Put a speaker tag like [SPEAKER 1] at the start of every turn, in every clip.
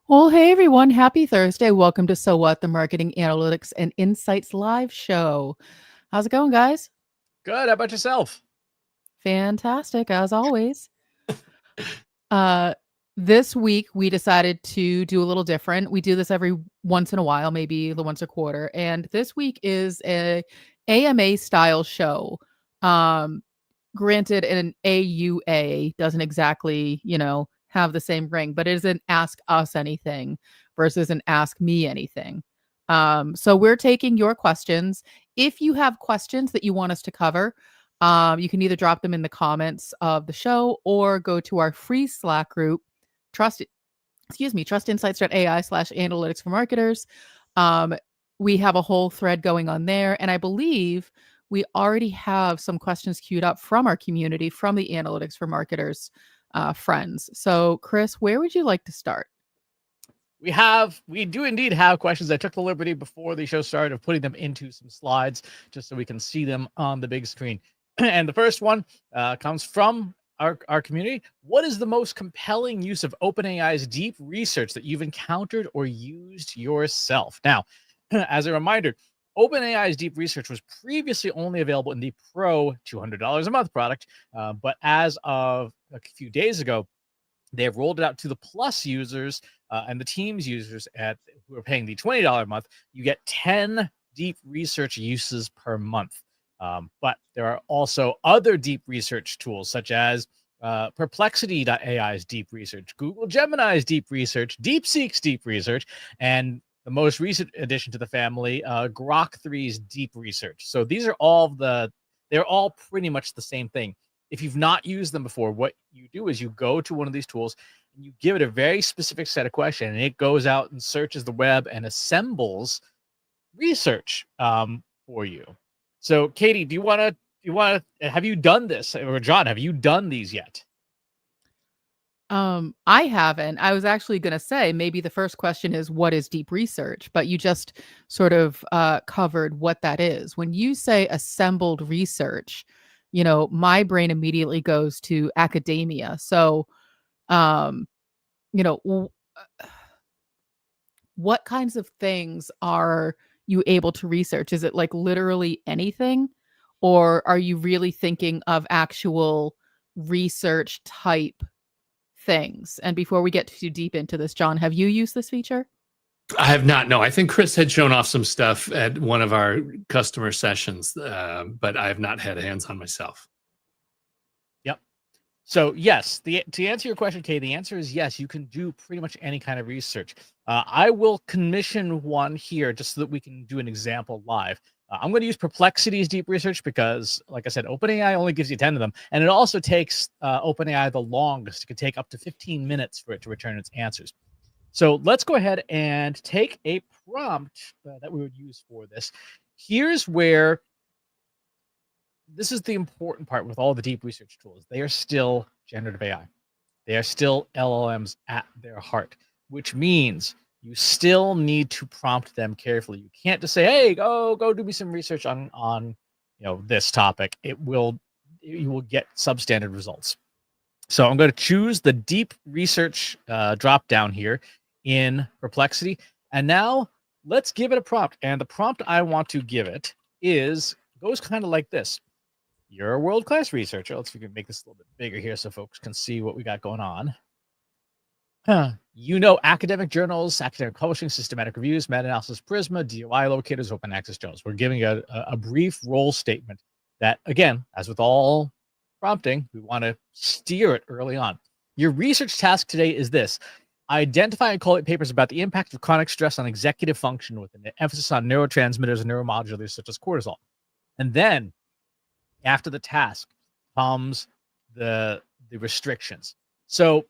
[SPEAKER 1] Well, hey everyone, happy Thursday. Welcome to So What, the Marketing Analytics and Insights live show. How's it going, guys?
[SPEAKER 2] Good. How about yourself?
[SPEAKER 1] Fantastic, as always. Uh, this week we decided to do a little different. We do this every once in a while, maybe once a quarter. And this week is a AMA style show. Um, Granted, an AUA doesn't exactly, have the same ring, but it is an ask us anything versus an ask me anything. So we're taking your questions. If you have questions that you want us to cover, you can either drop them in the comments of the show or go to our free Slack group, trust trustinsights.ai/analytics for marketers. Um, we have a whole thread going on there, and I believe we already have some questions queued up from our community, from the Analytics for Marketers friends. So, Chris, where would you like to start?
[SPEAKER 2] We do indeed have questions. I took the liberty before the show started of putting them into some slides just so we can see them on the big screen. And the first one comes from our community. What is the most compelling use of OpenAI's deep research that you've encountered or used yourself? Now, as a reminder, OpenAI's deep research was previously only available in the Pro $200 a month product, but as of a few days ago, they have rolled it out to the Plus users and the Teams users who are paying the $20 a month. You get 10 deep research uses per month. But there are also other deep research tools such as Perplexity.ai's deep research, Google Gemini's deep research, DeepSeek's deep research, and the most recent addition to the family, Grok 3's deep research. So these are they're all pretty much the same thing. If you've not used them before, what you do is you go to one of these tools and you give it a very specific set of questions, and it goes out and searches the web and assembles research for you. So, Katie, have you done this? Or John, have you done these yet?
[SPEAKER 1] I haven't. I was actually going to say maybe the first question is what is deep research, but you just sort of covered what that is. When you say assembled research, my brain immediately goes to academia. So, um, you know, w- what kinds of things are you able to research? Is it like literally anything, or are you really thinking of actual research type things? And before we get too deep into this, John, have you used this feature?
[SPEAKER 3] I have not. No, I think Chris had shown off some stuff at one of our customer sessions, but I have not had hands on myself.
[SPEAKER 2] Yep. So yes, to answer your question, Kay, the answer is yes. You can do pretty much any kind of research. I will commission one here just so that we can do an example live. I'm going to use Perplexity's deep research because, like I said, OpenAI only gives you 10 of them, and it also takes OpenAI the longest. It could take up to 15 minutes for it to return its answers. So let's go ahead and take a prompt that we would use for this. Here's where this is the important part with all the deep research tools. They are still generative AI. They are still LLMs at their heart, which means you still need to prompt them carefully. You can't just say, "Hey, go do me some research on this topic." You will get substandard results. So I'm going to choose the deep research drop down here in Perplexity, and now let's give it a prompt. And the prompt I want to give it goes kind of like this. You're a world-class researcher. Let's see if we can make this a little bit bigger here so folks can see what we got going on. You know academic journals, academic publishing, systematic reviews, meta-analysis, Prisma, DOI locators, open access journals. We're giving a brief role statement that, again, as with all prompting, we want to steer it early on. Your research task today is this. Identify and collate papers about the impact of chronic stress on executive function with an emphasis on neurotransmitters and neuromodulators such as cortisol. And then after the task comes the restrictions. So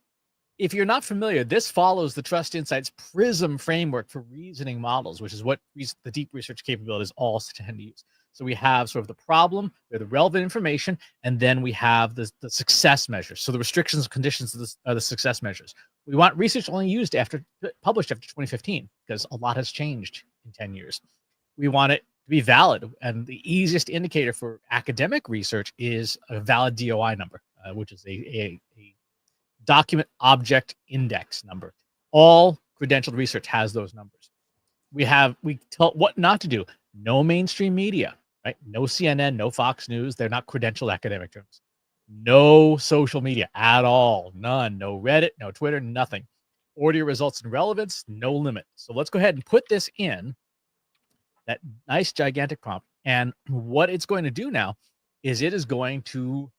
[SPEAKER 2] if you're not familiar, this follows the Trust Insights PRISM framework for reasoning models, which is what the deep research capabilities all tend to use. So we have sort of the problem, we have the relevant information, and then we have the success measures. So the restrictions and conditions are the success measures. We want research only published after 2015 because a lot has changed in 10 years. We want it to be valid, and the easiest indicator for academic research is a valid DOI number, which is a document object index number. All credentialed research has those numbers. We tell what not to do. No mainstream media, right? No CNN, no Fox News. They're not credentialed academic journals. No social media at all. None. No Reddit, no Twitter, nothing. Order your results and relevance, no limit. So let's go ahead and put this in that nice gigantic prompt. And what it's going to do now is it is going to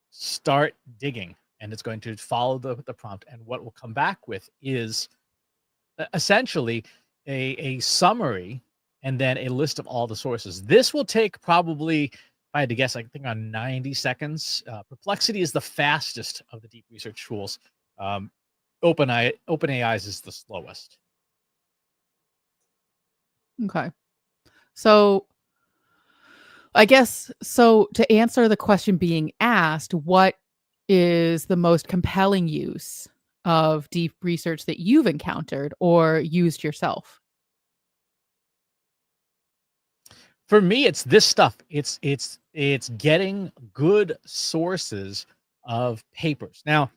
[SPEAKER 2] start digging, and it's going to follow the prompt. And what will come back with is essentially a summary and then a list of all the sources. This will take probably, if I had to guess, I think on 90 seconds. Perplexity is the fastest of the deep research tools. OpenAI's is the slowest.
[SPEAKER 1] Okay. So I guess, so to answer the question being asked, what is the most compelling use of deep research that you've encountered or used yourself?
[SPEAKER 2] For me, it's this stuff. It's getting good sources of papers. Now,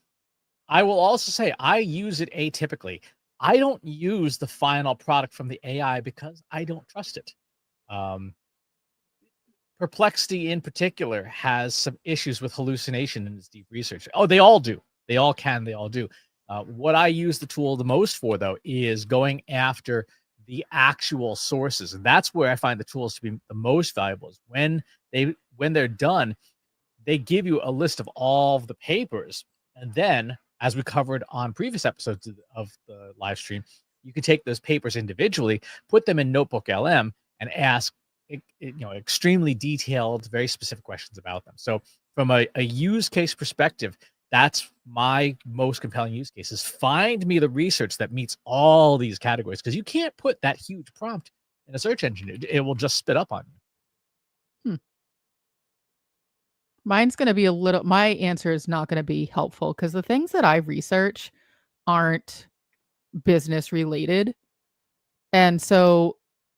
[SPEAKER 2] I will also say I use it atypically. I don't use the final product from the AI because I don't trust it. Perplexity in particular has some issues with hallucination in its deep research. Oh, they all do. They all do. What I use the tool the most for, though, is going after the actual sources. And that's where I find the tools to be the most valuable, is when they're done, they give you a list of all of the papers. And then, as we covered on previous episodes of the live stream, you can take those papers individually, put them in Notebook LM, and ask extremely detailed, very specific questions about them. So from a use case perspective, that's my most compelling use case, is find me the research that meets all these categories, because you can't put that huge prompt in a search engine. It will just spit up on you.
[SPEAKER 1] Mine's going to be my answer is not going to be helpful because the things that I research aren't business related. And so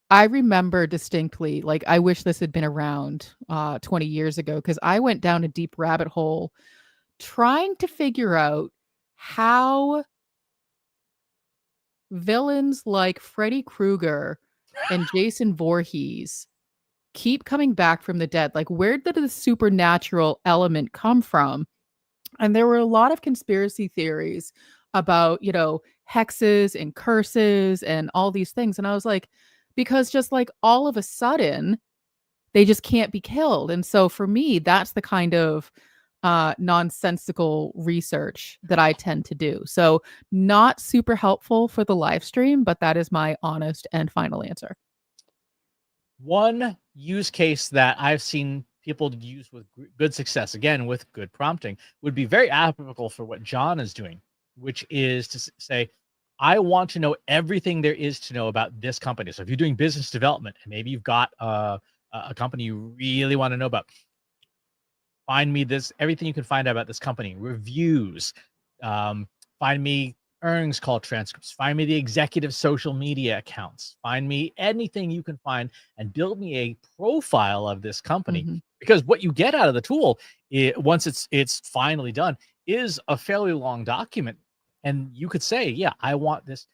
[SPEAKER 1] I remember distinctly, like, I wish this had been around 20 years ago, because I went down a deep rabbit hole trying to figure out how villains like Freddy Krueger and Jason Voorhees keep coming back from the dead. Like, where did the supernatural element come from? And there were a lot of conspiracy theories about, hexes and curses and all these things. And I was like, because just like all of a sudden, they just can't be killed. And so for me, that's the kind of nonsensical research that I tend to do. So not super helpful for the live stream, but that is my honest and final answer.
[SPEAKER 2] One use case that I've seen people use with good success, again, with good prompting, would be very applicable for what John is doing, which is to say, I want to know everything there is to know about this company. So if you're doing business development and maybe you've got a company you really want to know about, find me everything you can find out about this company, reviews, find me earnings call transcripts, find me the executive social media accounts, find me anything you can find, and build me a profile of this company. Mm-hmm. Because what you get out of the tool, once it's finally done, is a fairly long document. And you could say, yeah, I want this.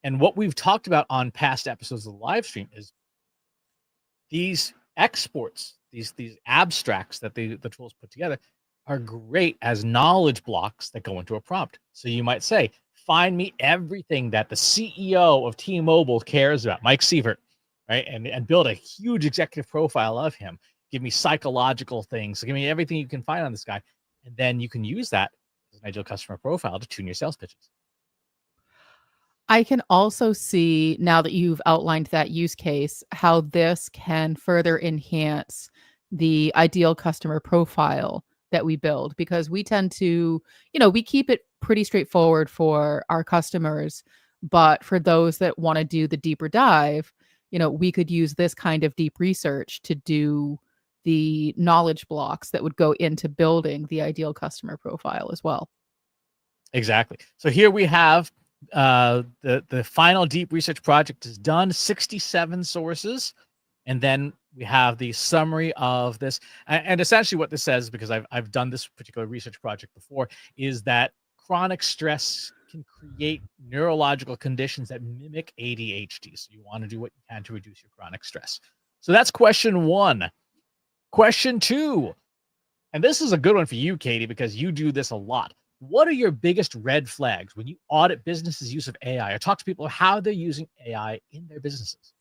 [SPEAKER 2] And what we've talked about on past episodes of the live stream is these exports, these abstracts that the tools put together, are great as knowledge blocks that go into a prompt. So you might say, find me everything that the CEO of T-Mobile cares about, Mike Sievert, right? And build a huge executive profile of him. Give me psychological things. Give me everything you can find on this guy. And then you can use that as an ideal customer profile to tune your sales pitches.
[SPEAKER 1] I can also see, now that you've outlined that use case, how this can further enhance the ideal customer profile that we build, because we tend to, we keep it pretty straightforward for our customers. But for those that want to do the deeper dive, we could use this kind of deep research to do the knowledge blocks that would go into building the ideal customer profile as well.
[SPEAKER 2] Exactly. So here we have the final deep research project is done, 67 sources. And then we have the summary of this. And essentially what this says, because I've done this particular research project before, is that chronic stress can create neurological conditions that mimic ADHD. So you want to do what you can to reduce your chronic stress. So that's question 1. Question 2, and this is a good one for you, Katie, because you do this a lot. What are your biggest red flags when you audit businesses' use of AI or talk to people how they're using AI in their businesses?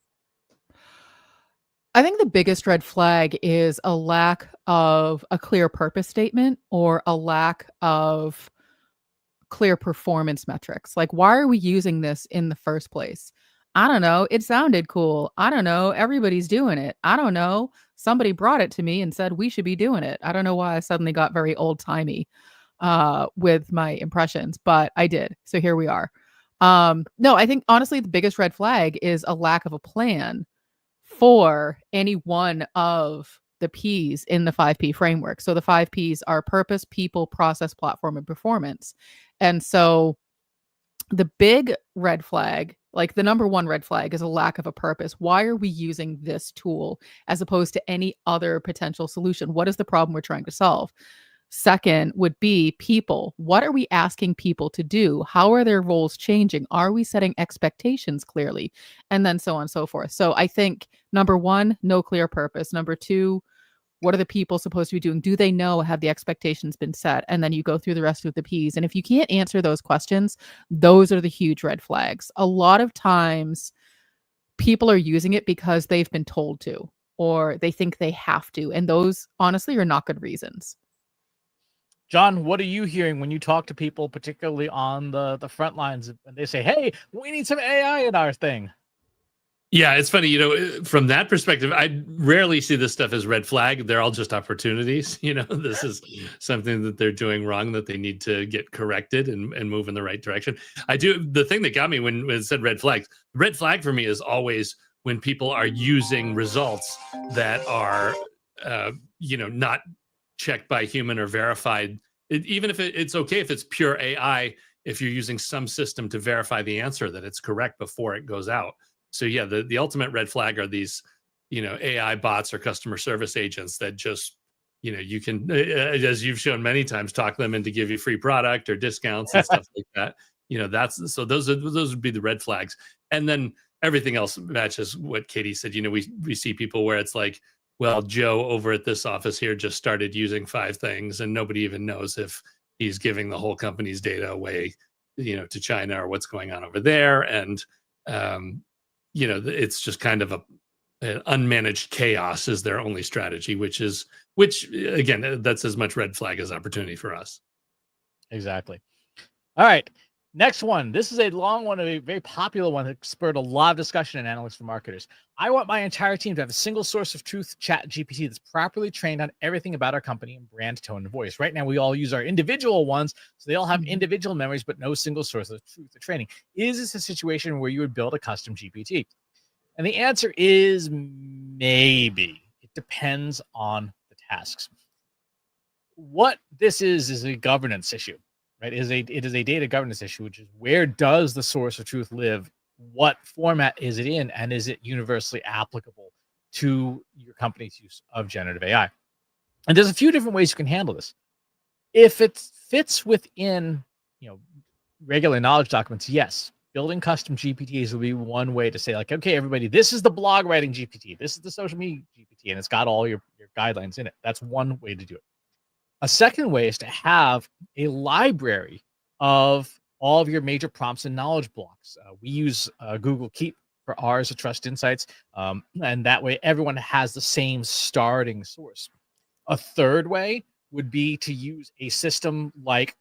[SPEAKER 1] I think the biggest red flag is a lack of a clear purpose statement or a lack of clear performance metrics. Like, why are we using this in the first place? I don't know. It sounded cool. I don't know. Everybody's doing it. I don't know. Somebody brought it to me and said we should be doing it. I don't know why I suddenly got very old timey with my impressions, but I did. So here we are. No, I think honestly, the biggest red flag is a lack of a plan for any one of the P's in the 5P framework. So the 5 P's are purpose, people, process, platform, and performance. And so the big red flag, like the number one red flag, is a lack of a purpose. Why are we using this tool as opposed to any other potential solution? What is the problem we're trying to solve? Second would be people. What are we asking people to do? How are their roles changing? Are we setting expectations clearly? And then so on and so forth. So I think number one, no clear purpose. Number two, what are the people supposed to be doing? Do they know? Have the expectations been set? And then you go through the rest of the P's. And if you can't answer those questions, those are the huge red flags. A lot of times people are using it because they've been told to, or they think they have to. And those honestly are not good reasons.
[SPEAKER 2] John, what are you hearing when you talk to people, particularly on the front lines, and they say, hey, we need some AI in our thing?
[SPEAKER 3] Yeah, it's funny, from that perspective, I rarely see this stuff as red flag. They're all just opportunities. This is something that they're doing wrong that they need to get corrected and move in the right direction. The thing that got me when it said red flag for me is always when people are using results that are, not checked by human or verified. Even if it's okay if it's pure AI, if you're using some system to verify the answer that it's correct before it goes out. So yeah, the ultimate red flag are these, AI bots or customer service agents that just, you can, as you've shown many times, talk them into give you free product or discounts and stuff like that. Those would be the red flags. And then everything else matches what Katie said. We see people where it's like, well, Joe over at this office here just started using 5 things and nobody even knows if he's giving the whole company's data away, to China or what's going on over there. And, it's just kind of an unmanaged chaos is their only strategy, which again, that's as much red flag as opportunity for us.
[SPEAKER 2] Exactly. All right. Next one. This is a long one, a very popular one that spurred a lot of discussion and analysts for marketers. I want my entire team to have a single source of truth chat GPT that's properly trained on everything about our company and brand, tone, and voice. Right now, we all use our individual ones, so they all have individual memories, but no single source of truth or training. Is this a situation where you would build a custom GPT? And the answer is maybe. It depends on the tasks. What this is a governance issue. Right, it is a data governance issue, which is where does the source of truth live? What format is it in? And is it universally applicable to your company's use of generative AI? And there's a few different ways you can handle this. If it fits within, regular knowledge documents, yes, building custom GPTs will be one way to say, like, okay, everybody, this is the blog writing GPT, this is the social media GPT, and it's got all your guidelines in it. That's one way to do it. A second way is to have a library of all of your major prompts and knowledge blocks. We use Google Keep for ours, Trust Insights, and that way everyone has the same starting source. A third way would be to use a system like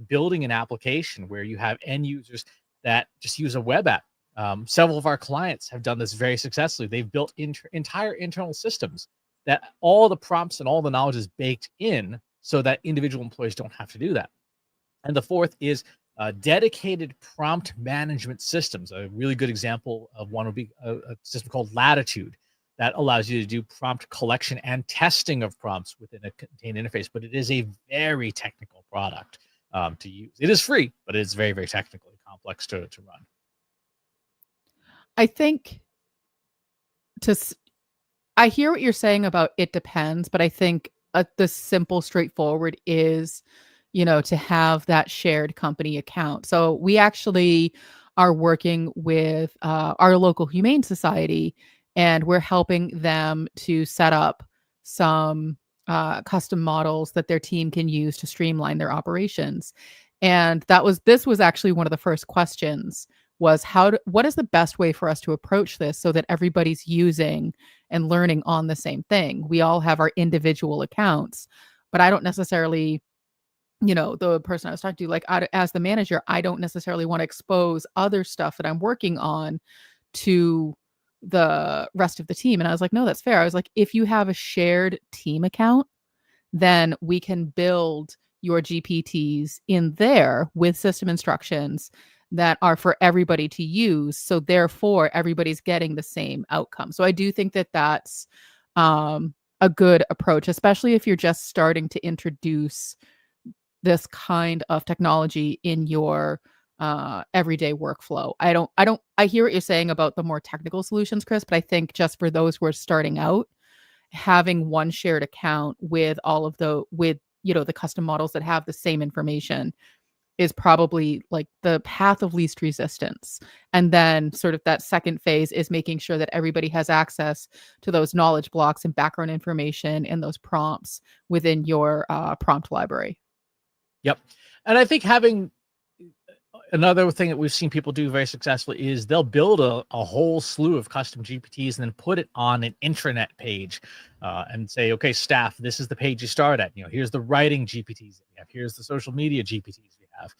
[SPEAKER 2] building an application where you have end users that just use a web app. Several of our clients have done this very successfully. They've built entire internal systems that all the prompts and all the knowledge is baked in so that individual employees don't have to do that. And the fourth is dedicated prompt management systems. A really good example of one would be a system called Latitude that allows you to do prompt collection and testing of prompts within a contained interface, but it is a very technical product to use. It is free, but it's very, very technically complex to run.
[SPEAKER 1] I think I hear what you're saying about it depends, but I think the simple, straightforward is to have that shared company account. So we actually are working with our local humane society, and we're helping them to set up some custom models that their team can use to streamline their operations. And this was actually one of the first questions, was what is the best way for us to approach this so that everybody's using and learning on the same thing. We all have our individual accounts, but I don't necessarily, the person I was talking to, like, as the manager, I don't necessarily want to expose other stuff that I'm working on to the rest of the team. And I was like, no, that's fair. I was like, if you have a shared team account, then we can build your GPTs in there with system instructions that are for everybody to use. So therefore, everybody's getting the same outcome. So I do think that that's a good approach, especially if you're just starting to introduce this kind of technology in your everyday workflow. I hear what you're saying about the more technical solutions, Chris, but I think just for those who are starting out, having one shared account with all of the custom models that have the same information is probably like the path of least resistance. And then sort of that second phase is making sure that everybody has access to those knowledge blocks and background information and those prompts within your prompt library.
[SPEAKER 2] Yep. And I think having another thing that we've seen people do very successfully is they'll build a whole slew of custom GPTs and then put it on an intranet page and say, okay, staff, this is the page you start at. Here's the writing GPTs that we have. Here's the social media GPTs we have.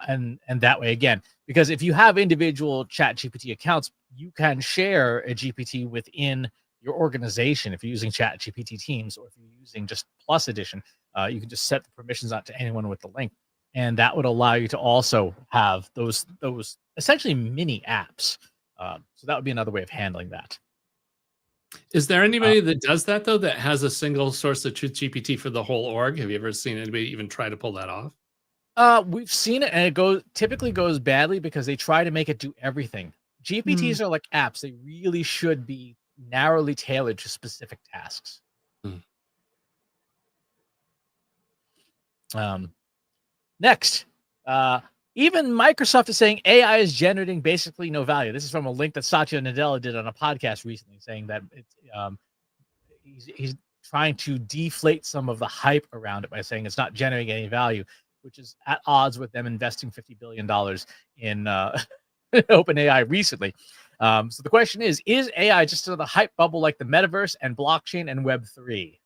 [SPEAKER 2] And that way, again, because if you have individual chat GPT accounts, you can share a GPT within your organization. If you're using chat GPT teams, or if you're using just Plus Edition, you can just set the permissions out to anyone with the link. And that would allow you to also have those essentially mini apps. So that would be another way of handling that.
[SPEAKER 3] Is there anybody that does that, though, that has a single source of truth GPT for the whole org? Have you ever seen anybody even try to pull that off?
[SPEAKER 2] We've seen it, and it typically goes badly because they try to make it do everything. GPTs are like apps. They really should be narrowly tailored to specific tasks. Next, even Microsoft is saying AI is generating basically no value. This is from a link that Satya Nadella did on a podcast recently, saying that he's trying to deflate some of the hype around it by saying it's not generating any value, which is at odds with them investing $50 billion in OpenAI recently. So the question is AI just another hype bubble like the metaverse and blockchain and Web3?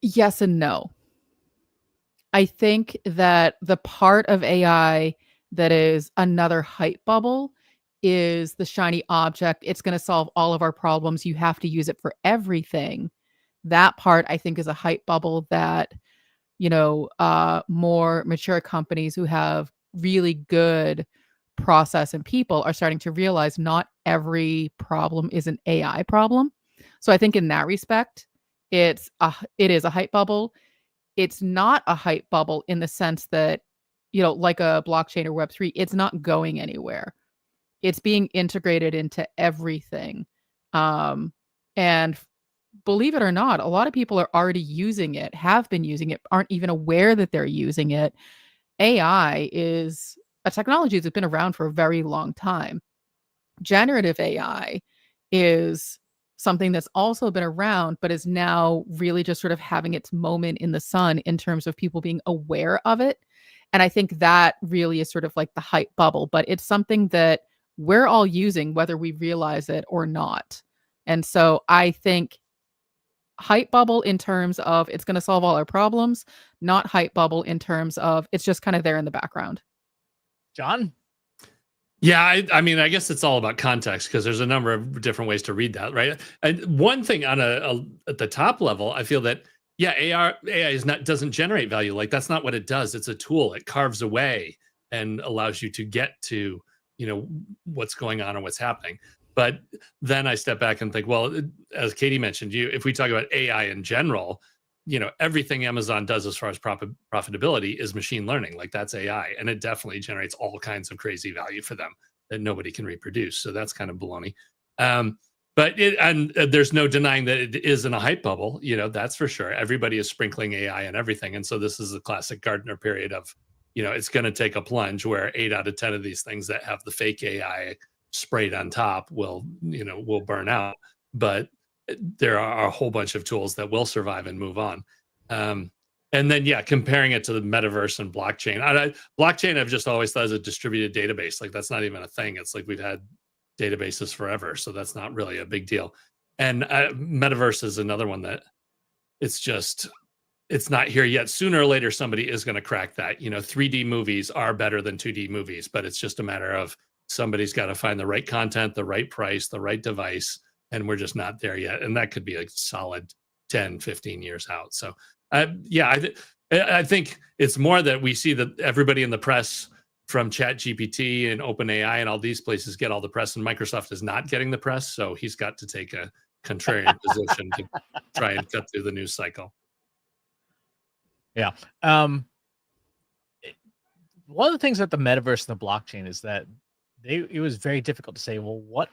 [SPEAKER 1] Yes and no. I think that the part of AI that is another hype bubble is the shiny object. It's going to solve all of our problems. You have to use it for everything. That part, I think, is a hype bubble that, more mature companies who have really good process and people are starting to realize not every problem is an AI problem. So I think in that respect, it is a hype bubble. It's not a hype bubble in the sense that, like a blockchain or Web3, it's not going anywhere. It's being integrated into everything. And believe it or not, a lot of people are already using it, have been using it, aren't even aware that they're using it. AI is a technology that's been around for a very long time. Generative AI is something that's also been around, but is now really just sort of having its moment in the sun in terms of people being aware of it. And I think that really is sort of like the hype bubble, but it's something that we're all using, whether we realize it or not. And so I think hype bubble in terms of it's going to solve all our problems, not hype bubble in terms of it's just kind of there in the background.
[SPEAKER 2] John?
[SPEAKER 3] Yeah, I mean, I guess it's all about context because there's a number of different ways to read that, right? And one thing on at the top level, I feel that AI doesn't generate value. Like that's not what it does. It's a tool. It carves away and allows you to get to what's going on and what's happening. But then I step back and think, well, as Katie mentioned, if we talk about AI in general, everything Amazon does as far as profitability is machine learning. Like that's AI, and it definitely generates all kinds of crazy value for them that nobody can reproduce. So that's kind of baloney. But there's no denying that it is in a hype bubble. That's for sure. Everybody is sprinkling AI and everything, and so this is a classic Gartner period of, it's going to take a plunge where 8 out of 10 of these things that have the fake AI sprayed on top will burn out. But there are a whole bunch of tools that will survive and move on. And then, comparing it to the metaverse and blockchain. Blockchain, I've just always thought is a distributed database. Like, that's not even a thing. It's like we've had databases forever, so that's not really a big deal. And metaverse is another one that it's not here yet. Sooner or later, somebody is going to crack that. 3D movies are better than 2D movies, but it's just a matter of somebody's got to find the right content, the right price, the right device, and we're just not there yet. And that could be a solid 10, 15 years out. So I think it's more that we see that everybody in the press, from ChatGPT and OpenAI and all these places, get all the press, and Microsoft is not getting the press. So he's got to take a contrarian position to try and cut through the news cycle.
[SPEAKER 2] Yeah. One of the things about the metaverse and the blockchain is that it was very difficult to say, well, what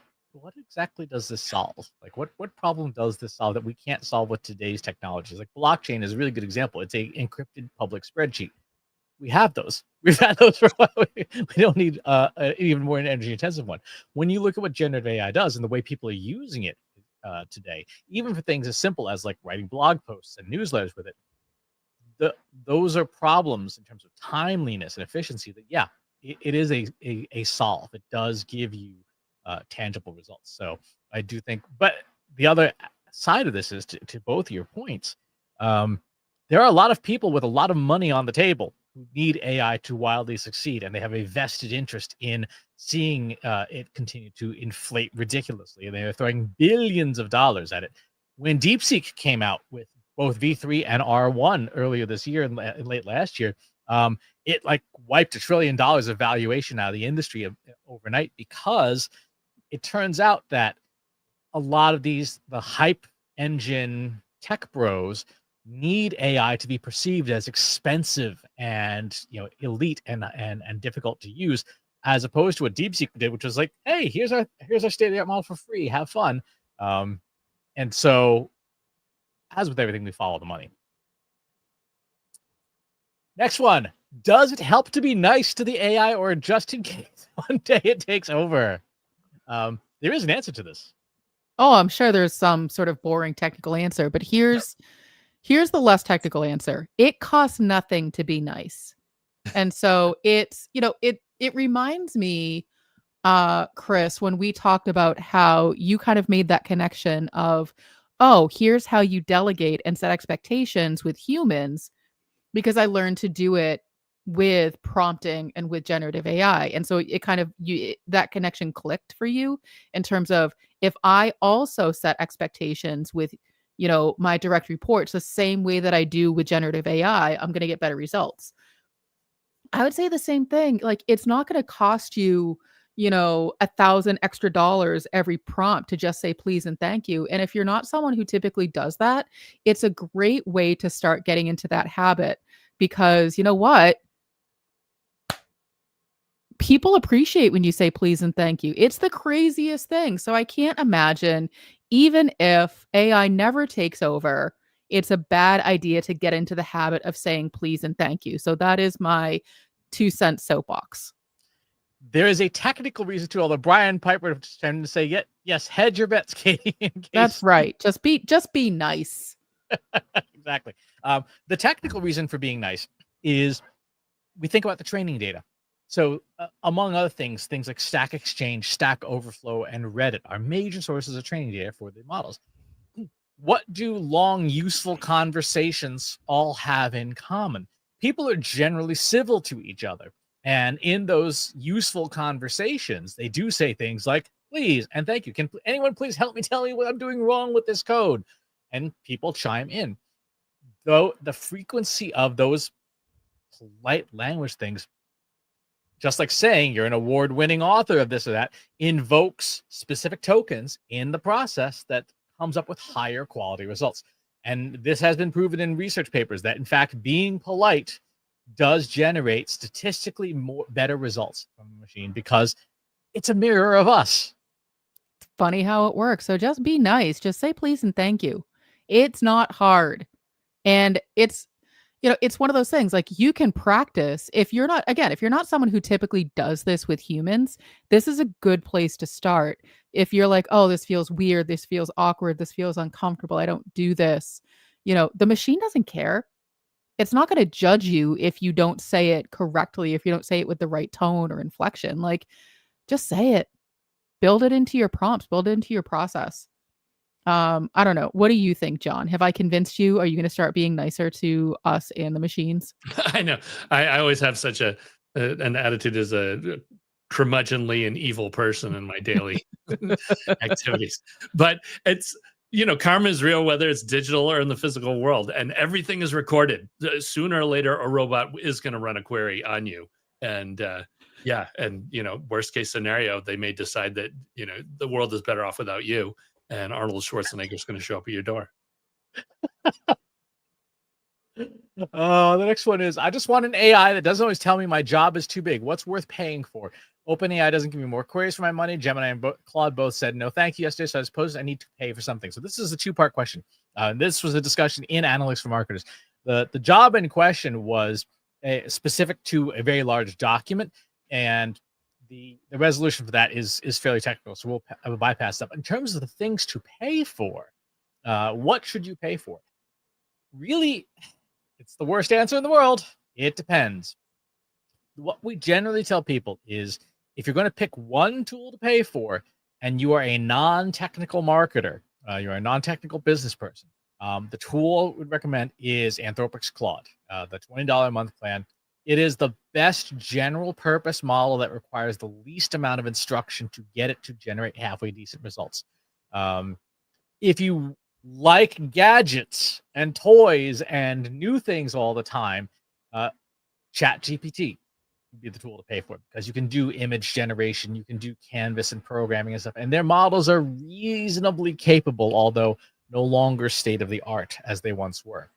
[SPEAKER 2] exactly does this solve? Like, what problem does this solve that we can't solve with today's technologies? Like, blockchain is a really good example. It's a encrypted public spreadsheet. We have those. We've had those for a while. We don't need an even more energy intensive one. When you look at what generative AI does and the way people are using it today, even for things as simple as like writing blog posts and newsletters with it, those are problems in terms of timeliness and efficiency that, it is a solve. It does give you tangible results. So I do think, but the other side of this is to both of your points. There are a lot of people with a lot of money on the table who need AI to wildly succeed, and they have a vested interest in seeing it continue to inflate ridiculously, and they are throwing billions of dollars at it. When DeepSeek came out with both V3 and R1 earlier this year and late last year, it like wiped $1 trillion of valuation out of the industry overnight, because it turns out that a lot of the hype engine tech bros need AI to be perceived as expensive and elite and difficult to use, as opposed to what DeepSeek did, which was like, hey, here's our state-of-the-art model for free, have fun. And so, as with everything, we follow the money. Next one. Does it help to be nice to the AI, or just in case one day it takes over? There is an answer to this.
[SPEAKER 1] Oh, I'm sure there's some sort of boring technical answer, but here's the less technical answer. It costs nothing to be nice. And so it's, it reminds me, Chris, when we talked about how you kind of made that connection of, oh, here's how you delegate and set expectations with humans, because I learned to do it with prompting and with generative AI. And so it kind of, that connection clicked for you in terms of, if I also set expectations with, my direct reports the same way that I do with generative AI, I'm going to get better results. I would say the same thing. Like, it's not going to cost you, $1,000 extra every prompt to just say please and thank you. And if you're not someone who typically does that, it's a great way to start getting into that habit, because you know what? People appreciate when you say please and thank you. It's the craziest thing. So I can't imagine, even if AI never takes over, it's a bad idea to get into the habit of saying please and thank you. So that is my 2-cent soapbox.
[SPEAKER 2] There is a technical reason to all the Brian Piper trying to say, yes, hedge your bets, Katie.
[SPEAKER 1] That's right. Just be nice.
[SPEAKER 2] Exactly. The technical reason for being nice is we think about the training data. So among other things like Stack Exchange, Stack Overflow, and Reddit are major sources of training data for the models. What do long, useful conversations all have in common? People are generally civil to each other. And in those useful conversations, they do say things like, please and thank you. Can anyone please help me tell you what I'm doing wrong with this code? And people chime in. Though the frequency of those polite language things, just like saying you're an award-winning author of this or that, invokes specific tokens in the process that comes up with higher quality results. And this has been proven in research papers that, in fact, being polite does generate statistically better results from the machine, because it's a mirror of us.
[SPEAKER 1] funny how it works. So just be nice. Just say please and thank you. It's not hard. And it's one of those things like you can practice if you're not, again, if you're not someone who typically does this with humans, this is a good place to start. If you're like, oh, this feels weird, this feels awkward, this feels uncomfortable, I don't do this, the machine doesn't care. It's not going to judge you if you don't say it correctly, if you don't say it with the right tone or inflection. Like, just say it. Build it into your prompts, build it into your process. I don't know. What do you think, John? Have I convinced you? Are you going to start being nicer to us and the machines?
[SPEAKER 3] I know. I always have such an attitude as a curmudgeonly and evil person in my daily activities. But it's, karma is real, whether it's digital or in the physical world, and everything is recorded. Sooner or later, a robot is going to run a query on you. And worst case scenario, they may decide that, the world is better off without you. And Arnold Schwarzenegger is going to show up at your door.
[SPEAKER 2] The next one is, I just want an AI that doesn't always tell me my job is too big. What's worth paying for? OpenAI doesn't give me more queries for my money. Gemini and Claude both said no thank you yesterday, so I suppose I need to pay for something. So this is a two-part question. This was a discussion in Analytics for Marketers. The job in question was specific to a very large document, and the resolution for that is fairly technical, so we'll bypass that. In terms of the things to pay for, what should you pay for? Really, it's the worst answer in the world. It depends. What we generally tell people is, if you're going to pick one tool to pay for, and you are a non-technical marketer, you're a non-technical business person, the tool I would recommend is Anthropic's Claude, the $20 a month plan. It is the best general purpose model that requires the least amount of instruction to get it to generate halfway decent results. If you like gadgets and toys and new things all the time, ChatGPT would be the tool to pay for, because you can do image generation, you can do canvas and programming and stuff, and their models are reasonably capable, although no longer state of the art as they once were.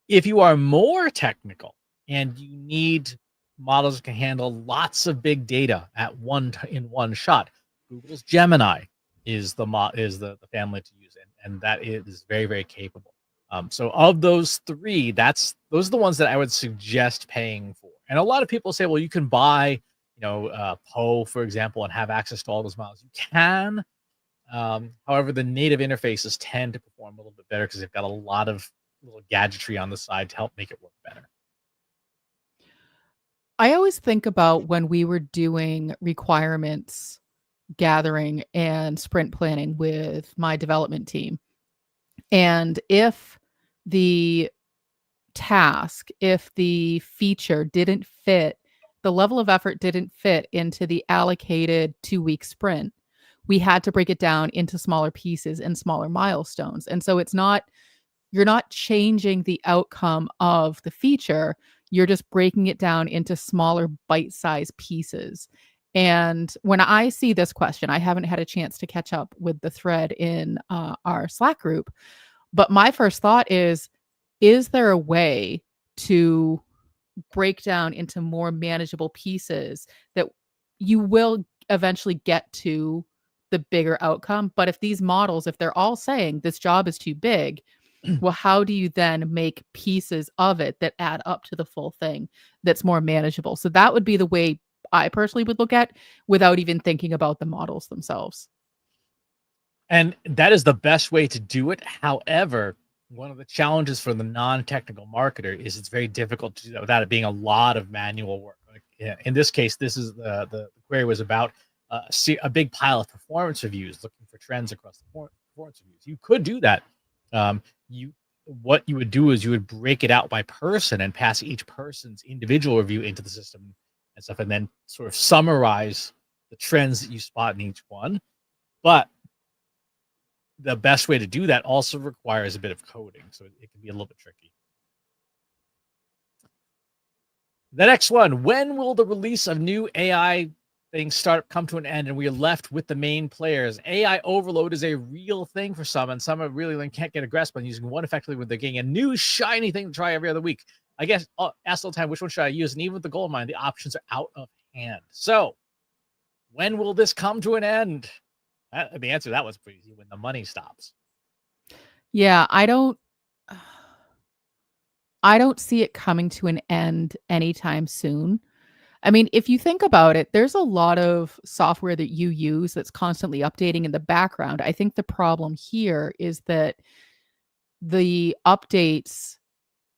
[SPEAKER 2] If you are more technical and you need models that can handle lots of big data in one shot, Google's Gemini is the family to use, and that is very, very capable. So of those three, those are the ones that I would suggest paying for. And a lot of people say, well, you can buy, Poe, for example, and have access to all those models. You can. However, the native interfaces tend to perform a little bit better because they've got a lot of little gadgetry on the side to help make it work better.
[SPEAKER 1] I always think about when we were doing requirements gathering and sprint planning with my development team. And if the task, if the feature didn't fit, the level of effort didn't fit into the allocated 2-week sprint, we had to break it down into smaller pieces and smaller milestones. And so you're not changing the outcome of the feature, you're just breaking it down into smaller bite-sized pieces. And when I see this question, I haven't had a chance to catch up with the thread in our Slack group, but my first thought is there a way to break down into more manageable pieces that you will eventually get to the bigger outcome? But if these models, if they're all saying this job is too big, well, how do you then make pieces of it that add up to the full thing that's more manageable? So that would be the way I personally would look at, without even thinking about the models themselves.
[SPEAKER 2] And that is the best way to do it. However, one of the challenges for the non-technical marketer is it's very difficult to do that without it being a lot of manual work. Like, in this case, this is the query was about a big pile of performance reviews, looking for trends across the performance reviews. You could do that. What you would do is you would break it out by person and pass each person's individual review into the system and stuff, and then sort of summarize the trends that you spot in each one. But the best way to do that also requires a bit of coding, so it can be a little bit tricky. The next one: when will the release of new AI things come to an end, and we are left with the main players? AI overload is a real thing for some, and some really can't get a grasp on using one effectively when they're getting a new shiny thing to try every other week. I guess ask all the time, which one should I use? And even with the gold mine, the options are out of hand. So when will this come to an end? The answer to that was pretty easy: when the money stops.
[SPEAKER 1] Yeah, I don't see it coming to an end anytime soon. I mean, if you think about it, there's a lot of software that you use that's constantly updating in the background. I think the problem here is that the updates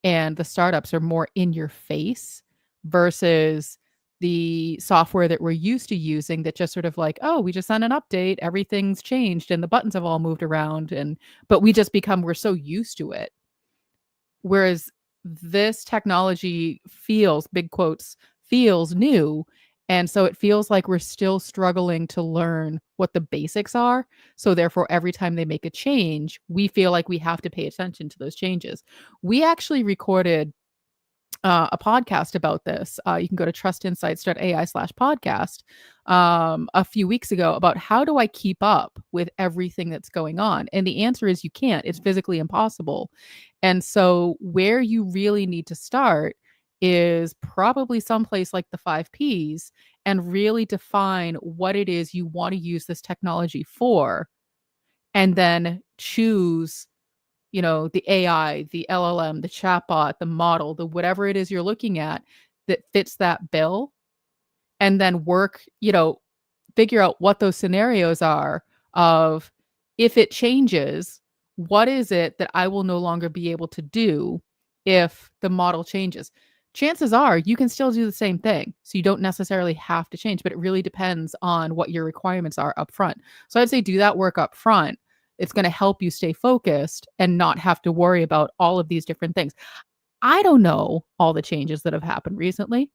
[SPEAKER 1] and the startups are more in your face versus the software that we're used to using that just sort of like, oh, we just sent an update, everything's changed and the buttons have all moved around but we're so used to it. Whereas this technology feels, big quotes, feels new. And so it feels like we're still struggling to learn what the basics are. So therefore, every time they make a change, we feel like we have to pay attention to those changes. We actually recorded a podcast about this. You can go to trustinsights.ai/podcast a few weeks ago about how do I keep up with everything that's going on? And the answer is you can't. It's physically impossible. And so where you really need to start is probably someplace like the 5 Ps and really define what it is you want to use this technology for, and then choose the AI, the LLM, the chatbot, the model, the whatever it is you're looking at that fits that bill, and then figure out what those scenarios are of if it changes, what is it that I will no longer be able to do if the model changes? Chances are you can still do the same thing. So you don't necessarily have to change, but it really depends on what your requirements are up front. So I'd say do that work up front. It's going to help you stay focused and not have to worry about all of these different things. I don't know all the changes that have happened recently.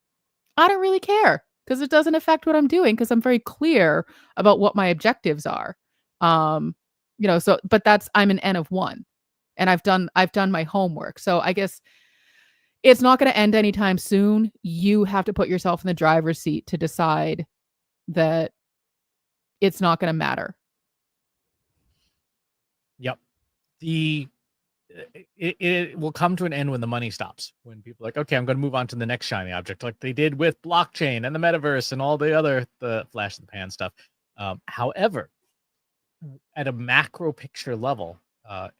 [SPEAKER 1] I don't really care because it doesn't affect what I'm doing because I'm very clear about what my objectives are. But I'm an N of one and I've done my homework. So I guess it's not going to end anytime soon. You have to put yourself in the driver's seat to decide that it's not going to matter.
[SPEAKER 2] Yep. It will come to an end when the money stops. When people are like, okay, I'm going to move on to the next shiny object, like they did with blockchain and the metaverse and all the flash in the pan stuff. However, at a macro picture level, a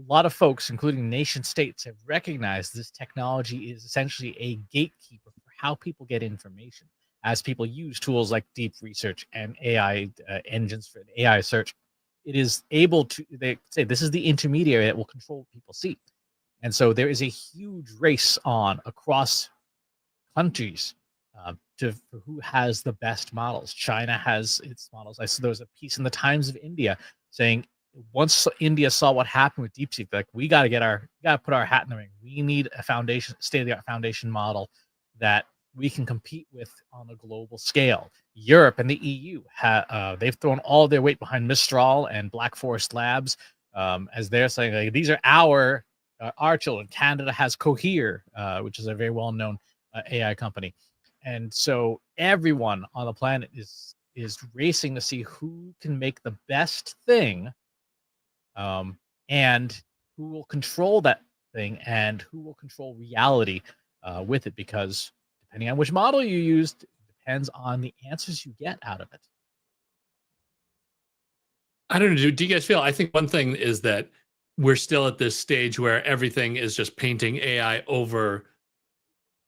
[SPEAKER 2] lot of folks, including nation states, have recognized this technology is essentially a gatekeeper for how people get information. As people use tools like deep research and AI engines for AI search, it is able to, they say this is the intermediary that will control what people see. And so there is a huge race on across countries for who has the best models. China has its models. I saw there was a piece in the Times of India saying once India saw what happened with DeepSeek, like we got to put our hat in the ring. We need a foundation, state-of-the-art foundation model that we can compete with on a global scale. Europe and the EU they've thrown all their weight behind Mistral and Black Forest Labs, as they're saying like, these are our children. Canada has Cohere, which is a very well-known AI company, and so everyone on the planet is racing to see who can make the best thing, and who will control that thing and who will control reality with it, because depending on which model you used, depends on the answers you get out of it.
[SPEAKER 3] I don't know. Do you guys feel? I think one thing is that we're still at this stage where everything is just painting AI over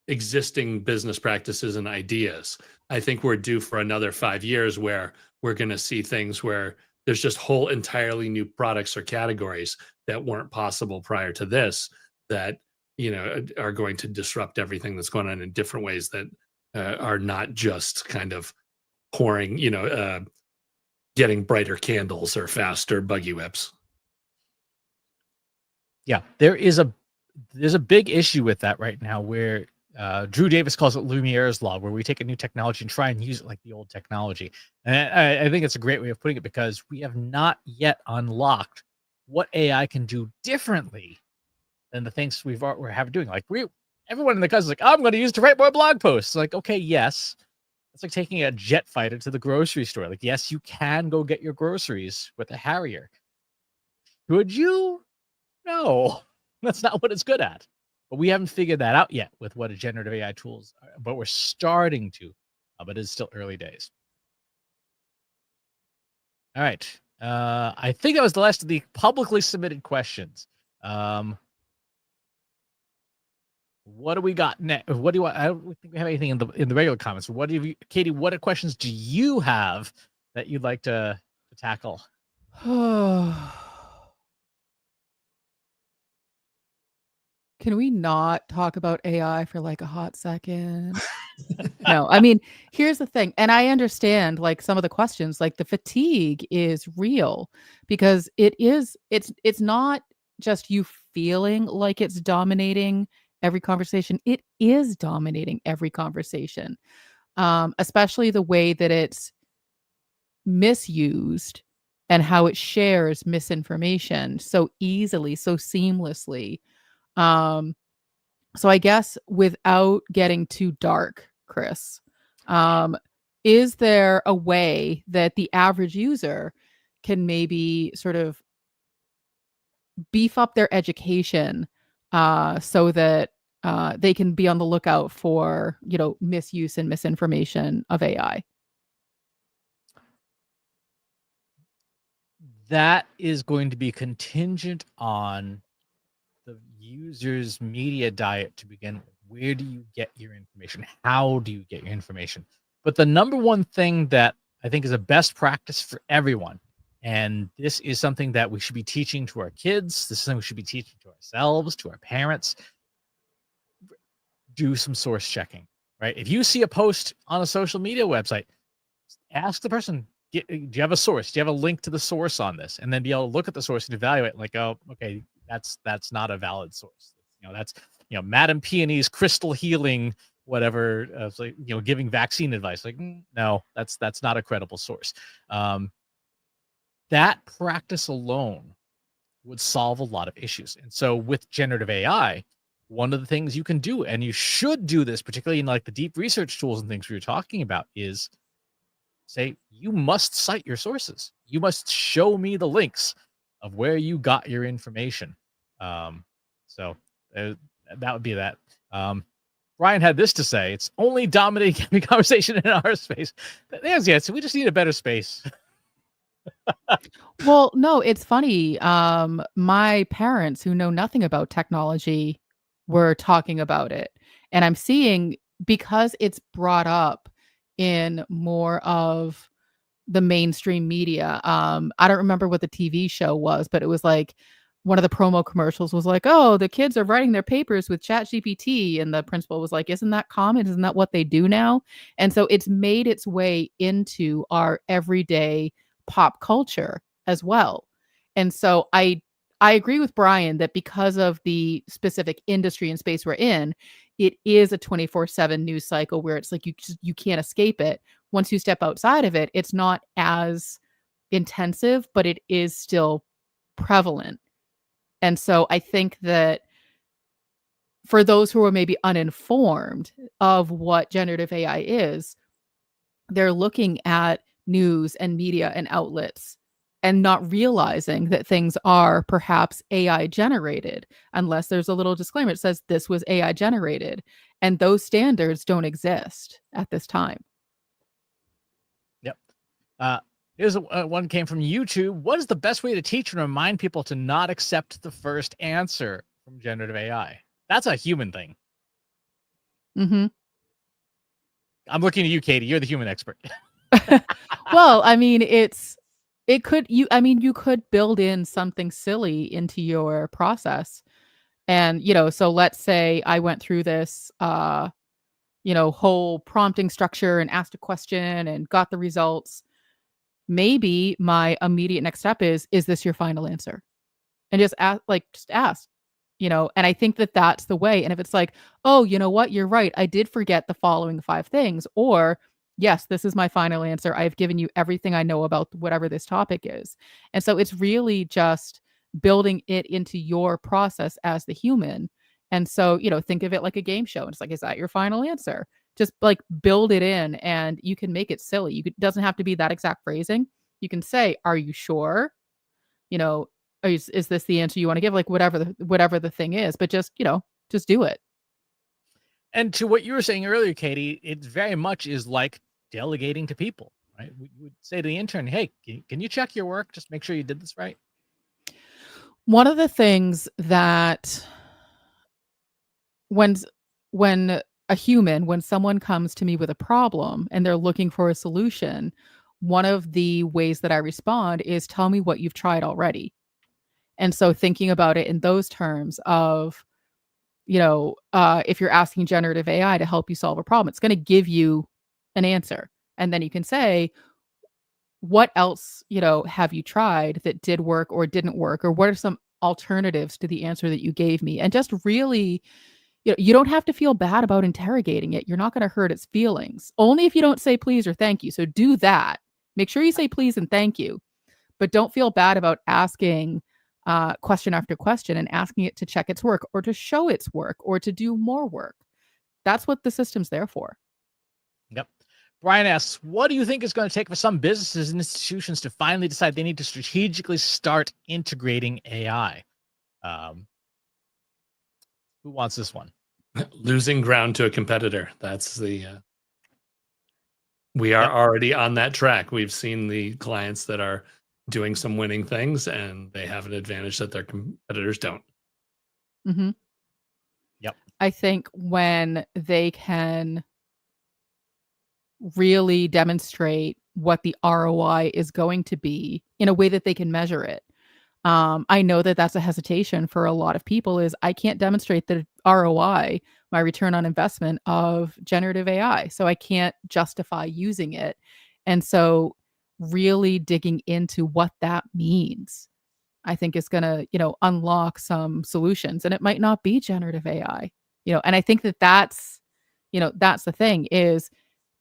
[SPEAKER 3] existing business practices and ideas. I think we're due for another 5 years where we're going to see things where there's just whole entirely new products or categories that weren't possible prior to this that are going to disrupt everything that's going on in different ways that are not just kind of pouring, getting brighter candles or faster buggy whips.
[SPEAKER 2] Yeah, there's a big issue with that right now where Drew Davis calls it Lumiere's law, where we take a new technology and try and use it like the old technology. And I think it's a great way of putting it, because we have not yet unlocked what AI can do differently than the things we're doing. Like everyone in the class is like, I'm going to use it to write more blog posts. Like, okay, yes. It's like taking a jet fighter to the grocery store. Like, yes, you can go get your groceries with a Harrier. Could you? No, that's not what it's good at. But we haven't figured that out yet with what a generative AI tools are, but we're starting to, but it's still early days. All right. I think that was the last of the publicly submitted questions. What do we got next? What do you want? I don't think we have anything in the regular comments. What do you, Katie? What questions do you have that you'd like to tackle?
[SPEAKER 1] Can we not talk about AI for like a hot second? No, I mean, here's the thing, and I understand like some of the questions, like the fatigue is real because it's not just you feeling like it's dominating every conversation. It is dominating every conversation. Especially the way that it's misused and how it shares misinformation so easily, so seamlessly. Um, so I guess without getting too dark, Chris, is there a way that the average user can maybe sort of beef up their education so that they can be on the lookout for, misuse and misinformation of AI?
[SPEAKER 2] That is going to be contingent on the user's media diet to begin with. Where do you get your information? How do you get your information? But the number one thing that I think is a best practice for everyone, and this is something that we should be teaching to our kids, this is something we should be teaching to ourselves, to our parents, do some source checking, right? If you see a post on a social media website, ask the person, do you have a source? Do you have a link to the source on this? And then be able to look at the source and evaluate, like, oh, okay, that's not a valid source. That's Madam Peony's crystal healing, whatever. It's like giving vaccine advice. Like, no, that's not a credible source. That practice alone would solve a lot of issues. And so with generative AI, one of the things you can do, and you should do this, particularly in like the deep research tools and things we were talking about, is say, you must cite your sources. You must show me the links of where you got your information. So that would be that. Brian had this to say: it's only dominating every conversation in our space. Yeah, so we just need a better space.
[SPEAKER 1] Well, no, it's funny. My parents, who know nothing about technology, were talking about it. And I'm seeing, because it's brought up in more of the mainstream media. I don't remember what the TV show was, but it was like one of the promo commercials was like, "Oh, the kids are writing their papers with ChatGPT," and the principal was like, "Isn't that common? Isn't that what they do now?" And so it's made its way into our everyday pop culture as well. And so I agree with Brian that because of the specific industry and space we're in, it is a 24/7 news cycle where it's like you can't escape it. Once you step outside of it, it's not as intensive, but it is still prevalent. And so I think that for those who are maybe uninformed of what generative AI is, they're looking at news and media and outlets and not realizing that things are perhaps AI generated, unless there's a little disclaimer that says this was AI generated. And those standards don't exist at this time.
[SPEAKER 2] Yep. Here's one came from YouTube. What is the best way to teach and remind people to not accept the first answer from generative AI? That's a human thing.
[SPEAKER 1] Mm-hmm.
[SPEAKER 2] I'm looking at you, Katie. You're the human expert.
[SPEAKER 1] Well, I mean, you could build in something silly into your process. And, so let's say I went through this, whole prompting structure and asked a question and got the results. Maybe my immediate next step is this your final answer? And just ask, and I think that that's the way. And if it's like, oh, you know what, you're right, I did forget the following 5 things, or yes, this is my final answer, I've given you everything I know about whatever this topic is. And so it's really just building it into your process as the human. And so, think of it like a game show. It's like, is that your final answer? Just like build it in, and you can make it silly. It doesn't have to be that exact phrasing. You can say, are you sure? You know, is this the answer you want to give? Like whatever the thing is, but just do it.
[SPEAKER 2] And to what you were saying earlier, Katie, it very much is like delegating to people. right? We would say to the intern, hey, can you check your work? Just make sure you did this right.
[SPEAKER 1] One of the things that when when when someone comes to me with a problem and they're looking for a solution, one of the ways that I respond is tell me what you've tried already. And so thinking about it in those terms of, if you're asking generative AI to help you solve a problem, it's going to give you an answer. And then you can say, what else, have you tried that did work or didn't work? Or what are some alternatives to the answer that you gave me? And just really, you don't have to feel bad about interrogating it. You're not going to hurt its feelings. Only if you don't say please or thank you. So do that. Make sure you say please and thank you, but don't feel bad about asking question after question and asking it to check its work or to show its work or to do more work. That's what the system's there for.
[SPEAKER 2] Yep. Brian asks, what do you think is going to take for some businesses and institutions to finally decide they need to strategically start integrating AI? Who wants this one?
[SPEAKER 3] Losing ground to a competitor. That's the we are already on that track. We've seen the clients that are doing some winning things and they have an advantage that their competitors don't.
[SPEAKER 1] Mm-hmm.
[SPEAKER 2] Yep.
[SPEAKER 1] I think when they can really demonstrate what the ROI is going to be in a way that they can measure it. I know that that's a hesitation for a lot of people is I can't demonstrate the ROI, my return on investment of generative AI. So I can't justify using it. And so really digging into what that means, I think is going to, unlock some solutions, and it might not be generative AI, and I think that that's the thing is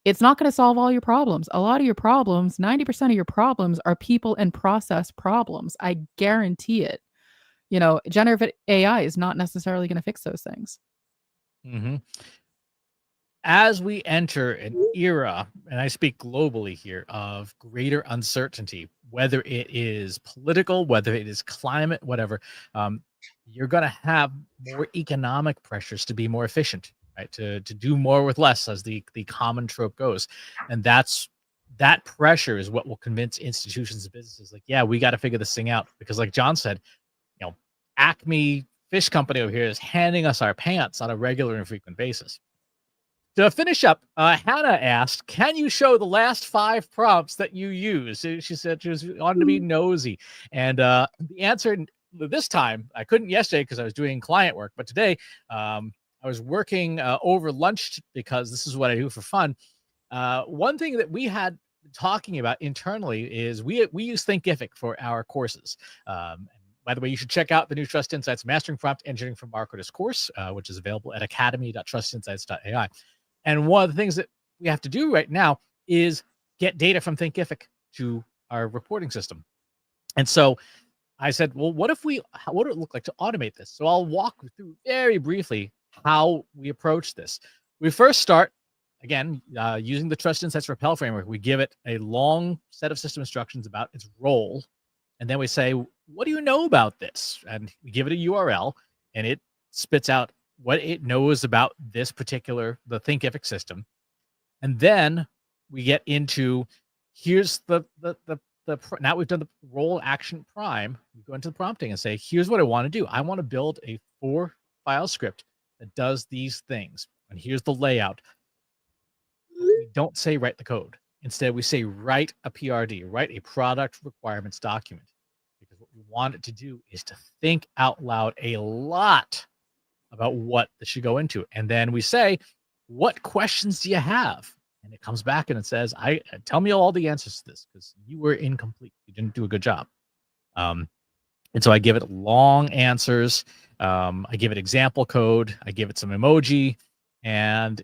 [SPEAKER 1] it's not going to solve all your problems. A lot of your problems, 90% of your problems are people and process problems. I guarantee it. Generative AI is not necessarily going to fix those things.
[SPEAKER 2] Mm-hmm. As we enter an era, and I speak globally here, of greater uncertainty, whether it is political, whether it is climate, whatever, you're going to have more economic pressures to be more efficient, right? To do more with less, as the common trope goes. And that pressure is what will convince institutions and businesses like, yeah, we got to figure this thing out. Because like John said, Acme Fish Company over here is handing us our pants on a regular and frequent basis. To finish up, Hannah asked, can you show the last 5 prompts that you use? She said she wanted to be nosy. And the answer this time, I couldn't yesterday because I was doing client work, but today I was working over lunch because this is what I do for fun. One thing that we had talking about internally is we use Thinkific for our courses. By the way, you should check out the new Trust Insights Mastering Prompt Engineering for Marketers course, which is available at academy.trustinsights.ai. And one of the things that we have to do right now is get data from Thinkific to our reporting system. And so I said, well, what would it look like to automate this? So I'll walk through very briefly how we approach this. We first start, again, using the Trust Insights Rappel framework. We give it a long set of system instructions about its role. And then we say, what do you know about this? And we give it a URL, and it spits out what it knows about the Thinkific system. And then we get into, here's now we've done the role action prime. We go into the prompting and say, here's what I want to do. I want to build a 4-file script that does these things. And here's the layout. We don't say write the code. Instead, we say write a PRD, write a product requirements document. Because what we want it to do is to think out loud a lot about what this should go into. And then we say, what questions do you have? And it comes back and it says, tell me all the answers to this because you were incomplete. You didn't do a good job. And so I give it long answers. I give it example code. I give it some emoji, and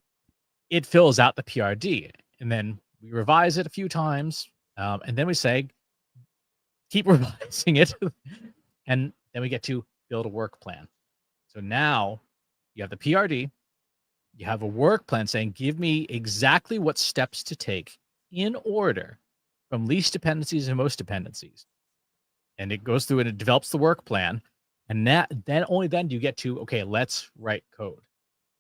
[SPEAKER 2] it fills out the PRD. And then we revise it a few times. And then we say, keep revising it. And then we get to build a work plan. So now you have the PRD, you have a work plan saying, give me exactly what steps to take in order from least dependencies to most dependencies. And it goes through and it develops the work plan. And only then do you get to, okay, let's write code.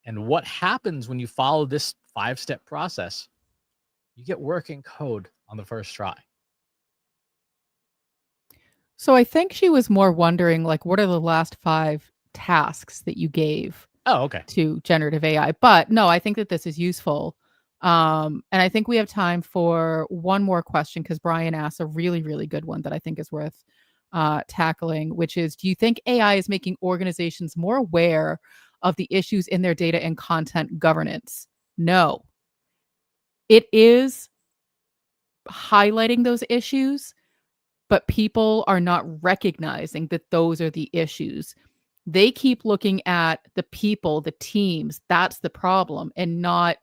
[SPEAKER 2] And what happens when you follow this 5-step process, you get working code on the first try?
[SPEAKER 1] So I think she was more wondering, like, what are the last 5 tasks that you gave
[SPEAKER 2] Oh, okay.
[SPEAKER 1] to generative AI? But no, I think that this is useful. And I think we have time for one more question because Brian asked a really, really good one that I think is worth tackling, which is, do you think AI is making organizations more aware of the issues in their data and content governance? No. It is highlighting those issues, but people are not recognizing that those are the issues. They keep looking at the people, the teams. That's the problem, and not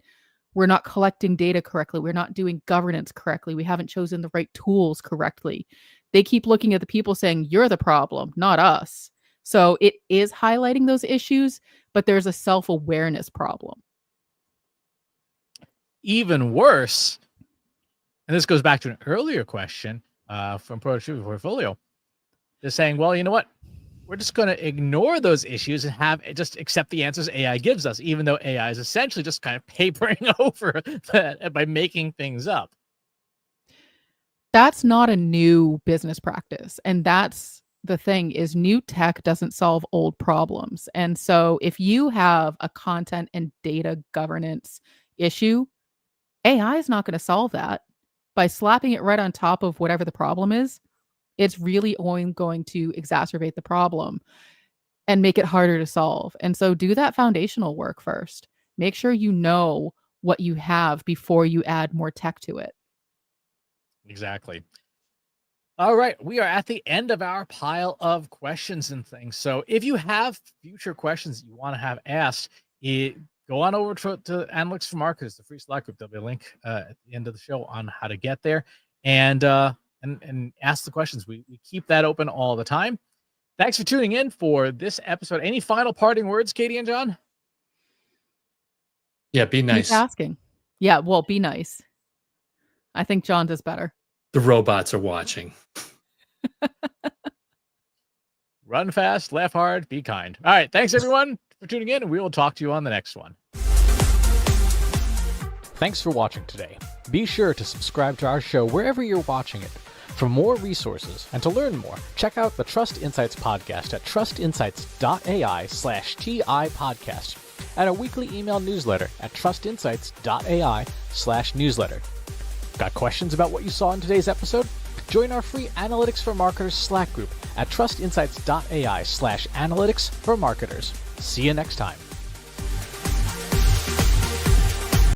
[SPEAKER 1] we're not collecting data correctly. We're not doing governance correctly. We haven't chosen the right tools correctly. They keep looking at the people saying, you're the problem, not us. So it is highlighting those issues, but there's a self-awareness problem.
[SPEAKER 2] Even worse, and this goes back to an earlier question from Productivity Portfolio. They're saying, well, you know what? We're just going to ignore those issues and just accept the answers AI gives us, even though AI is essentially just kind of papering over that by making things up.
[SPEAKER 1] That's not a new business practice. And that's the thing, is new tech doesn't solve old problems. And so if you have a content and data governance issue, AI is not going to solve that. By slapping it right on top of whatever the problem is, it's really only going to exacerbate the problem and make it harder to solve. And so do that foundational work first. Make sure you know what you have before you add more tech to it.
[SPEAKER 2] Exactly. All right. We are at the end of our pile of questions and things. So if you have future questions that you want to have asked, go on over to Analytics for Marketers, the free Slack group. There'll be a link at the end of the show on how to get there and ask the questions. We keep that open all the time. Thanks for tuning in for this episode. Any final parting words, Katie and John?
[SPEAKER 3] Yeah, be nice.
[SPEAKER 1] Keep asking. Yeah, well, be nice. I think John does better.
[SPEAKER 3] The robots are watching.
[SPEAKER 2] Run fast, laugh hard, be kind. All right. Thanks, everyone, for tuning in, and we will talk to you on the next one. Thanks for watching today. Be sure to subscribe to our show wherever you're watching it. For more resources and to learn more, check out the Trust Insights podcast at trustinsights.ai/TI podcast and a weekly email newsletter at trustinsights.ai/newsletter. Got questions about what you saw in today's episode? Join our free Analytics for Marketers Slack group at trustinsights.ai/analytics for marketers. See you next time.